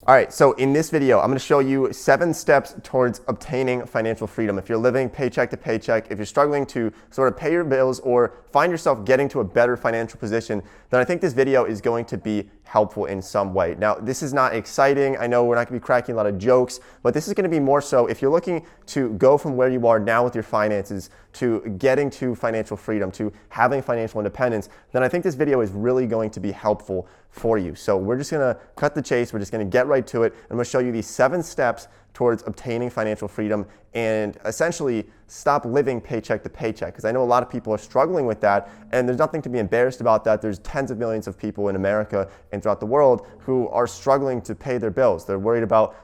All right, so in this video, I'm going to show you 7 steps towards obtaining financial freedom. If you're living paycheck to paycheck, if you're struggling to sort of pay your bills or find yourself getting to a better financial position, then I think this video is going to be helpful in some way. Now, this is not exciting. I know we're not going to be cracking a lot of jokes, but this is going to be more so if you're looking to go from where you are now with your finances to getting to financial freedom, to having financial independence, then I think this video is really going to be helpful for you. So we're just going to cut the chase. We're just going to get right to it. I'm going to show you these 7 steps towards obtaining financial freedom and essentially stop living paycheck to paycheck, because I know a lot of people are struggling with that, and there's nothing to be embarrassed about that. There's tens of millions of people in America and throughout the world who are struggling to pay their bills. They're worried about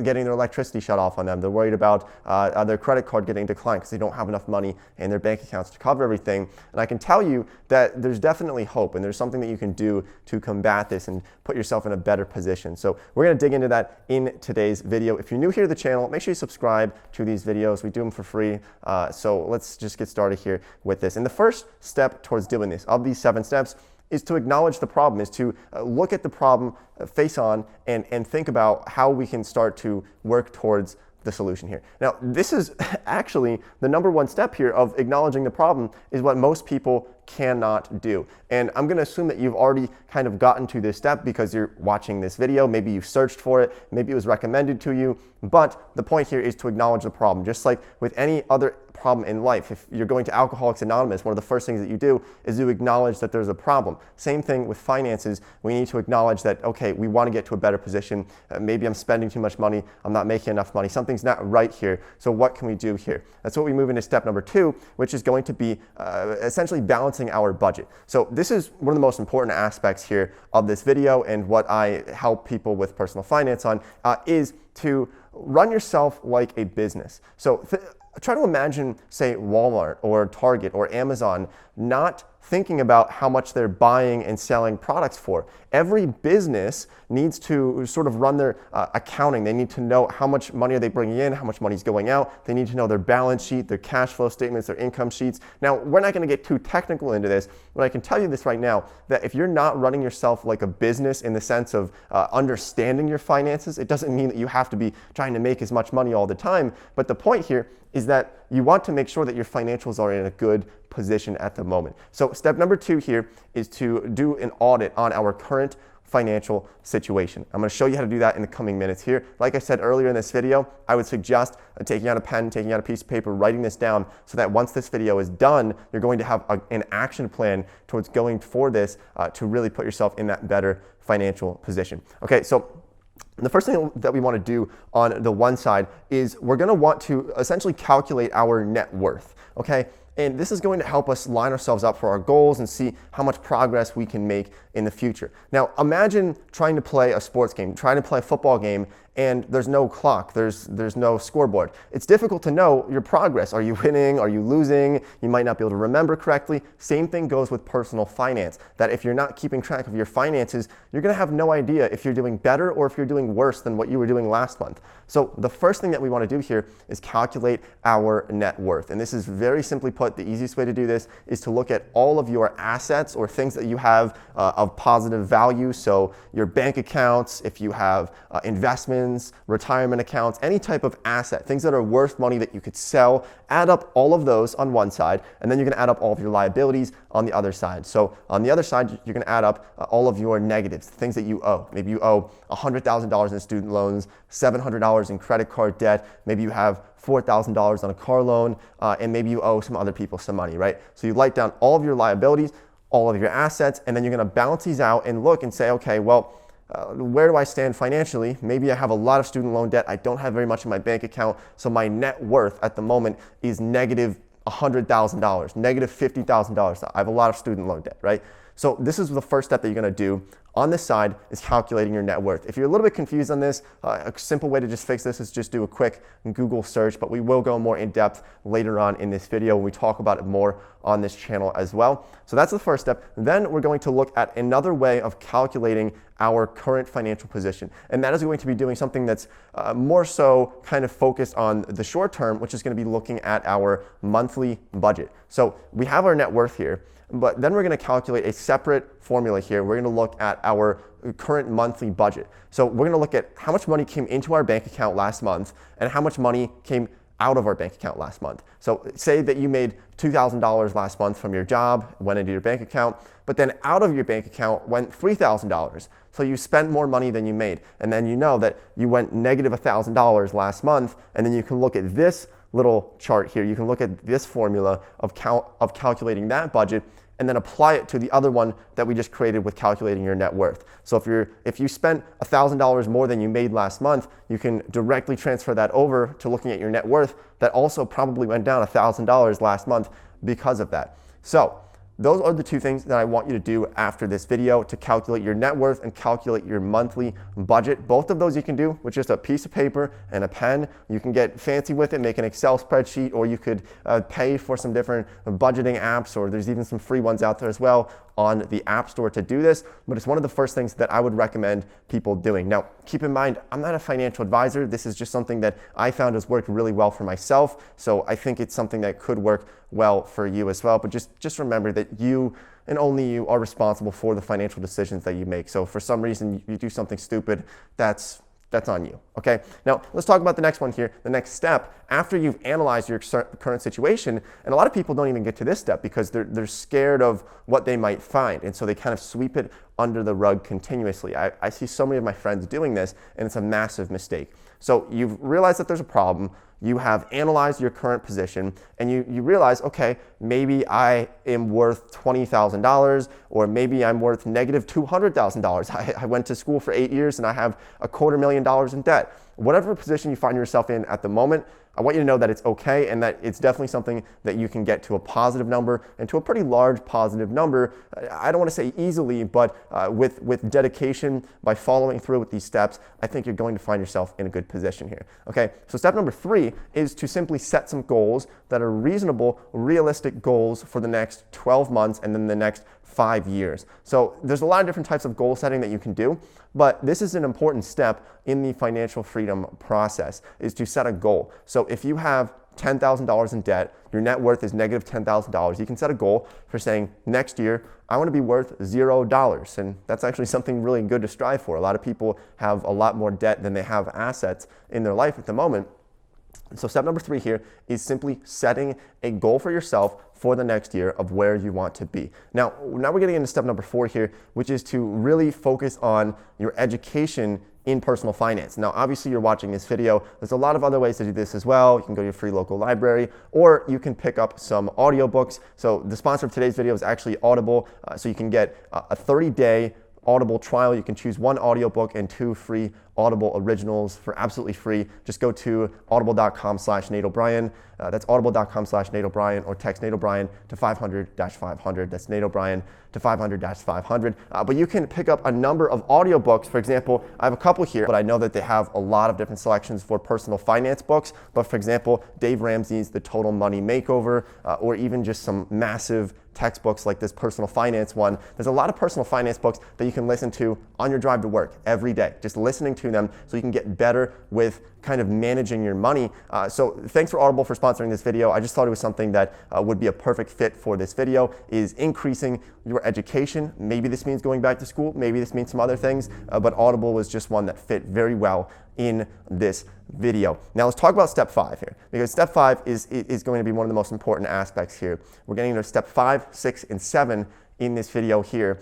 getting their electricity shut off on them. They're worried about their credit card getting declined because they don't have enough money in their bank accounts to cover everything. And I can tell you that there's definitely hope, and there's something that you can do to combat this and put yourself in a better position. So we're going to dig into that in today's video. If you're new here to the channel, make sure you subscribe to these videos. We do them for free. So let's just get started here with this. And the first step towards doing this, of these 7 steps, is to acknowledge the problem, is to look at the problem face on and think about how we can start to work towards the solution here. Now, this is actually the #1 step here of acknowledging the problem, is what most people cannot do. And I'm going to assume that you've already kind of gotten to this step because you're watching this video. Maybe you searched for it, maybe it was recommended to you, but the point here is to acknowledge the problem. Just like with any other problem in life, if you're going to Alcoholics Anonymous, one of the first things that you do is you acknowledge that there's a problem. Same thing with finances. We need to acknowledge that, okay, we want to get to a better position. Maybe I'm spending too much money. I'm not making enough money. Something's not right here. So what can we do here? That's what we move into step #2, which is going to be essentially balancing our budget. So this is one of the most important aspects here of this video, and what I help people with personal finance on is to run yourself like a business. So try to imagine, say, Walmart or Target or Amazon not thinking about how much they're buying and selling products for. Every business needs to sort of run their accounting. They need to know how much money are they bringing in, how much money is going out. They need to know their balance sheet, their cash flow statements, their income sheets. Now, we're not going to get too technical into this, but I can tell you this right now, that if you're not running yourself like a business in the sense of understanding your finances, it doesn't mean that you have to be trying to make as much money all the time. But the point here is that you want to make sure that your financials are in a good position at the moment. So step #2 here is to do an audit on our current financial situation. I'm going to show you how to do that in the coming minutes here. Like I said earlier in this video, I would suggest taking out a pen, taking out a piece of paper, writing this down, so that once this video is done, you're going to have an action plan towards going for this to really put yourself in that better financial position. Okay, so the first thing that we want to do on the one side is we're going to want to essentially calculate our net worth, okay? And this is going to help us line ourselves up for our goals and see how much progress we can make in the future. Now, imagine trying to play a sports game, trying to play a football game, and there's no clock, there's no scoreboard. It's difficult to know your progress. Are you winning? Are you losing? You might not be able to remember correctly. Same thing goes with personal finance, that if you're not keeping track of your finances, you're going to have no idea if you're doing better or if you're doing worse than what you were doing last month. So the first thing that we want to do here is calculate our net worth. And this is very simply put, the easiest way to do this is to look at all of your assets or things that you have of positive value. So your bank accounts, if you have investments, retirement accounts, any type of asset, things that are worth money that you could sell, add up all of those on one side, and then you're going to add up all of your liabilities on the other side. So on the other side, you're going to add up all of your negatives, things that you owe. Maybe you owe $100,000 in student loans, $700 in credit card debt, maybe you have $4,000 on a car loan, and maybe you owe some other people some money, right? So you write down all of your liabilities, all of your assets, and then you're going to balance these out and look and say, okay, well, where do I stand financially? Maybe I have a lot of student loan debt. I don't have very much in my bank account. So my net worth at the moment is negative $100,000, negative $50,000. I have a lot of student loan debt, right? So this is the first step that you're going to do on this side, is calculating your net worth. If you're a little bit confused on this, a simple way to just fix this is just do a quick Google search, but we will go more in depth later on in this video when we talk about it more on this channel as well. So that's the first step. Then we're going to look at another way of calculating our current financial position. And that is going to be doing something that's more so kind of focused on the short term, which is going to be looking at our monthly budget. So we have our net worth here, but then we're going to calculate a separate formula here. We're going to look at our current monthly budget. So we're going to look at how much money came into our bank account last month and how much money came out of our bank account last month. So say that you made $2,000 last month from your job, went into your bank account, but then out of your bank account went $3,000. So you spent more money than you made. And then you know that you went negative $1,000 last month, and then you can look at this little chart here. You can look at this formula of calculating that budget and then apply it to the other one that we just created with calculating your net worth. So if you spent $1,000 more than you made last month, you can directly transfer that over to looking at your net worth that also probably went down $1,000 last month because of that. So those are the two things that I want you to do after this video to calculate your net worth and calculate your monthly budget. Both of those you can do with just a piece of paper and a pen. You can get fancy with it, make an Excel spreadsheet, or you could pay for some different budgeting apps, or there's even some free ones out there as well on the App Store to do this, but it's one of the first things that I would recommend people doing. Now, keep in mind, I'm not a financial advisor. This is just something that I found has worked really well for myself, so I think it's something that could work well for you as well. But just remember that you and only you are responsible for the financial decisions that you make. So if for some reason you do something stupid, that's on you, okay? Now, let's talk about the next one here, the next step. After you've analyzed your current situation, and a lot of people don't even get to this step because they're scared of what they might find, and so they kind of sweep it under the rug continuously. I see so many of my friends doing this, and it's a massive mistake. So you've realized that there's a problem, you have analyzed your current position, and you realize, okay, maybe I am worth $20,000, or maybe I'm worth negative $200,000. I went to school for 8 years and I have $250,000 in debt. Whatever position you find yourself in at the moment, I want you to know that it's okay and that it's definitely something that you can get to a positive number and to a pretty large positive number. I don't want to say easily, but with dedication, by following through with these steps, I think you're going to find yourself in a good position here. Okay, so step number 3 is to simply set some goals that are reasonable, realistic goals for the next 12 months and then the next 5 years. So there's a lot of different types of goal setting that you can do, but this is an important step in the financial freedom process, is to set a goal. So if you have $10,000 in debt, your net worth is negative $10,000, you can set a goal for saying, next year, I want to be worth $0. And that's actually something really good to strive for. A lot of people have a lot more debt than they have assets in their life at the moment. So step number 3 here is simply setting a goal for yourself for the next year of where you want to be. Now we're getting into step number 4 here, which is to really focus on your education in personal finance. Now, obviously you're watching this video. There's a lot of other ways to do this as well. You can go to your free local library, or you can pick up some audiobooks. So the sponsor of today's video is actually Audible. So you can get a 30-day Audible trial. You can choose 1 audiobook and 2 free Audible originals for absolutely free. Just go to audible.com/NateO'Brien. That's audible.com/NateO'Brien, or text Nate O'Brien to 500-500. That's Nate O'Brien to 500-500. But you can pick up a number of audiobooks. For example, I have a couple here, but I know that they have a lot of different selections for personal finance books. But for example, Dave Ramsey's The Total Money Makeover, or even just some massive textbooks like this personal finance one. There's a lot of personal finance books that you can listen to on your drive to work every day, just listening to them so you can get better with kind of managing your money. So thanks for Audible for sponsoring this video. I just thought it was something that would be a perfect fit for this video, is increasing your education. Maybe this means going back to school, maybe this means some other things, but Audible was just one that fit very well in this video. Now let's talk about step 5 here, because step 5 is going to be one of the most important aspects here. We're getting into step 5, 6, and 7 in this video here.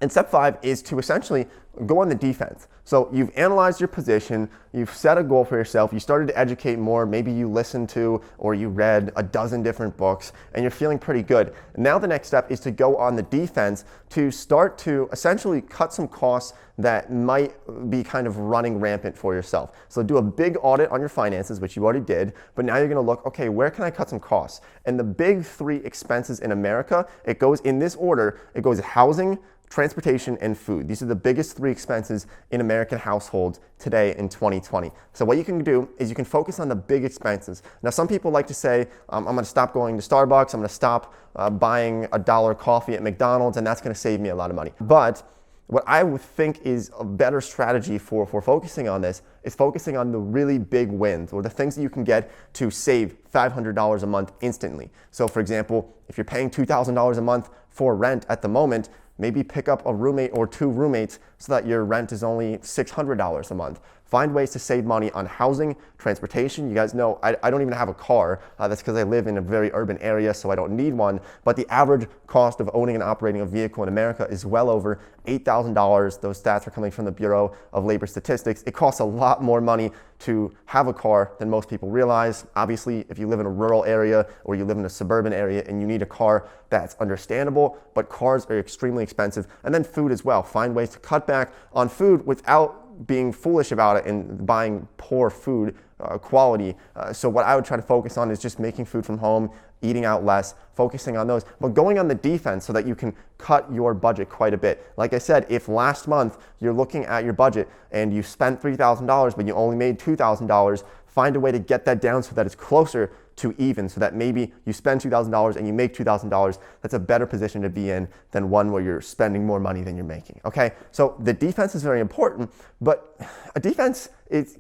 And step 5 is to essentially go on the defense. So you've analyzed your position, you've set a goal for yourself, you started to educate more, maybe you listened to or you read a dozen different books, and you're feeling pretty good. Now the next step is to go on the defense to start to essentially cut some costs that might be kind of running rampant for yourself. So do a big audit on your finances, which you already did, but now you're gonna look, okay, where can I cut some costs? And the big 3 expenses in America, it goes in this order. It goes housing, transportation, and food. These are the biggest 3 expenses in American households today in 2020. So what you can do is you can focus on the big expenses. Now, some people like to say, I'm gonna stop going to Starbucks, I'm gonna stop buying a $1 coffee at McDonald's, and that's gonna save me a lot of money. But what I would think is a better strategy for focusing on this is focusing on the really big wins, or the things that you can get to save $500 a month instantly. So for example, if you're paying $2,000 a month for rent at the moment, Maybe pick up a roommate or 2 roommates so that your rent is only $600 a month. Find ways to save money on housing, transportation. You guys know I don't even have a car. That's because I live in a very urban area, so I don't need one. But the average cost of owning and operating a vehicle in America is well over $8,000. Those stats are coming from the Bureau of Labor Statistics. It costs a lot more money to have a car than most people realize. Obviously, if you live in a rural area or you live in a suburban area and you need a car, that's understandable, but cars are extremely expensive. And then food as well. Find ways to cut back on food without being foolish about it and buying poor food quality. So what I would try to focus on is just making food from home, eating out less, focusing on those, but going on the defense so that you can cut your budget quite a bit. Like I said, if last month you're looking at your budget and you spent $3,000 but you only made $2,000, find a way to get that down so that it's closer to even, so that maybe you spend $2,000 and you make $2,000. That's a better position to be in than one where you're spending more money than you're making, okay? So the defense is very important, but a defense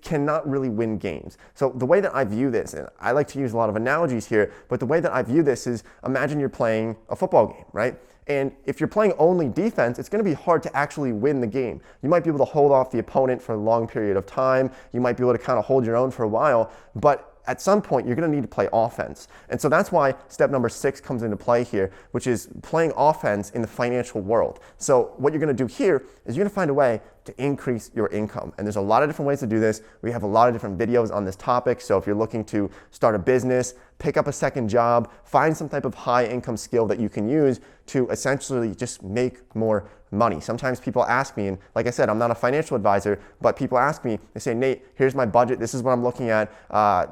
cannot really win games. So the way that I view this, and I like to use a lot of analogies here, but the way that I view this is, imagine you're playing a football game, right? And if you're playing only defense, it's going to be hard to actually win the game. You might be able to hold off the opponent for a long period of time. You might be able to kind of hold your own for a while, but at some point, you're going to need to play offense. And so that's why step number 6 comes into play here, which is playing offense in the financial world. So what you're going to do here is you're going to find a way to increase your income. And there's a lot of different ways to do this. We have a lot of different videos on this topic. So if you're looking to start a business, pick up a second job, find some type of high income skill that you can use to essentially just make more money. Sometimes people ask me, and like I said, I'm not a financial advisor, but people ask me, they say, Nate, here's my budget. This is what I'm looking at.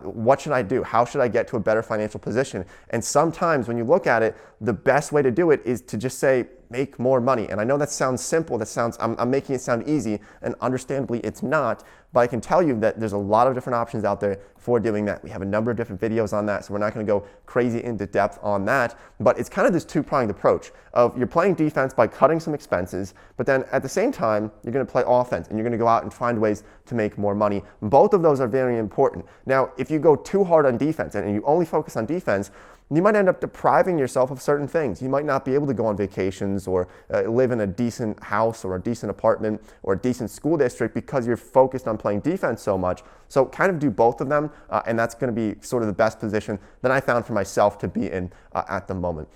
What should I do? How should I get to a better financial position? And sometimes when you look at it, the best way to do it is to just say, make more money. And I know that sounds simple. I'm making it sound easy, and understandably it's not, but I can tell you that there's a lot of different options out there for doing that. We have a number of different videos on that, so we're not going to go crazy into depth on that, but it's kind of this two-pronged approach of you're playing defense by cutting some expenses, but then at the same time, you're going to play offense and you're going to go out and find ways to make more money. Both of those are very important. Now, if you go too hard on defense and you only focus on defense, you might end up depriving yourself of certain things. You might not be able to go on vacations or live in a decent house or a decent apartment or a decent school district because you're focused on playing defense so much. So kind of do both of them, and that's going to be sort of the best position that I found for myself to be in at the moment.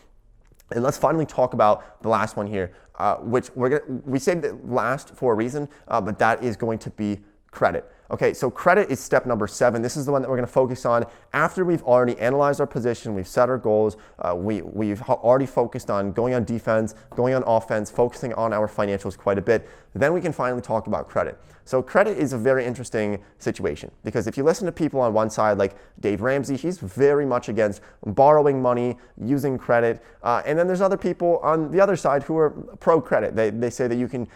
And let's finally talk about the last one here, which we saved it last for a reason, but that is going to be credit. Okay, so credit is step number 7. This is the one that we're going to focus on after we've already analyzed our position, we've set our goals, we've already focused on going on defense, going on offense, focusing on our financials quite a bit. Then we can finally talk about credit. So credit is a very interesting situation because if you listen to people on one side like Dave Ramsey, he's very much against borrowing money, using credit, and then there's other people on the other side who are pro-credit. They say that you can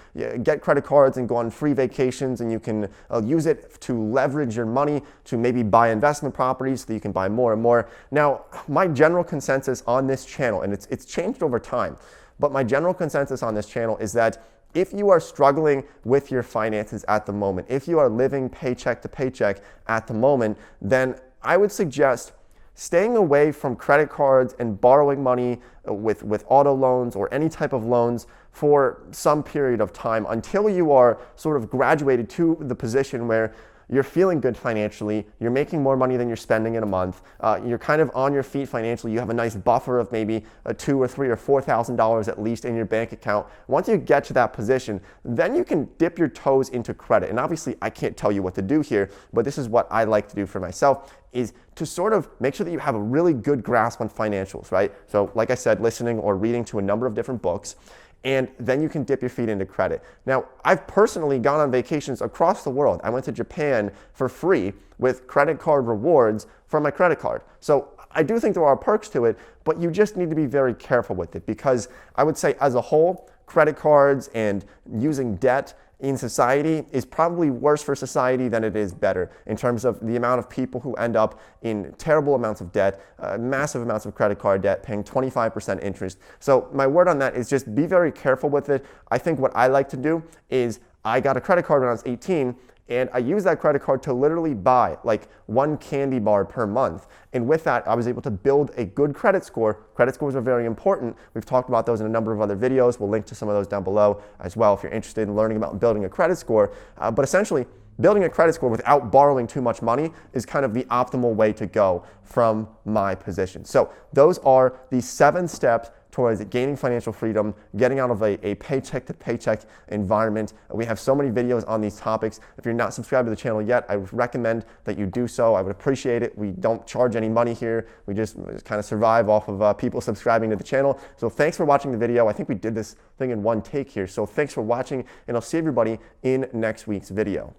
get credit cards and go on free vacations and you can use it to leverage your money to maybe buy investment properties so that you can buy more and more. Now, my general consensus on this channel, and it's changed over time, but my general consensus on this channel is that if you are struggling with your finances at the moment, if you are living paycheck to paycheck at the moment, then I would suggest staying away from credit cards and borrowing money with auto loans or any type of loans for some period of time until you are sort of graduated to the position where you're feeling good financially, you're making more money than you're spending in a month, you're kind of on your feet financially, you have a nice buffer of maybe $2,000 or $3,000 or $4,000 at least in your bank account. Once you get to that position, then you can dip your toes into credit. And obviously I can't tell you what to do here, but this is what I like to do for myself, is to sort of make sure that you have a really good grasp on financials, right? So like I said, listening or reading to a number of different books, and then you can dip your feet into credit. Now, I've personally gone on vacations across the world. I went to Japan for free with credit card rewards from my credit card. So I do think there are perks to it, but you just need to be very careful with it because I would say as a whole, credit cards and using debt in society is probably worse for society than it is better in terms of the amount of people who end up in terrible amounts of debt, massive amounts of credit card debt, paying 25% interest. So my word on that is just be very careful with it. I think what I like to do is I got a credit card when I was 18, And I used that credit card to literally buy like one candy bar per month. And with that, I was able to build a good credit score. Credit scores are very important. We've talked about those in a number of other videos. We'll link to some of those down below as well if you're interested in learning about building a credit score. But essentially, building a credit score without borrowing too much money is kind of the optimal way to go from my position. So those are the 7 steps towards gaining financial freedom, getting out of a paycheck to paycheck environment. We have so many videos on these topics. If you're not subscribed to the channel yet, I would recommend that you do so. I would appreciate it. We don't charge any money here. We just kind of survive off of people subscribing to the channel. So thanks for watching the video. I think we did this thing in one take here. So thanks for watching, and I'll see everybody in next week's video.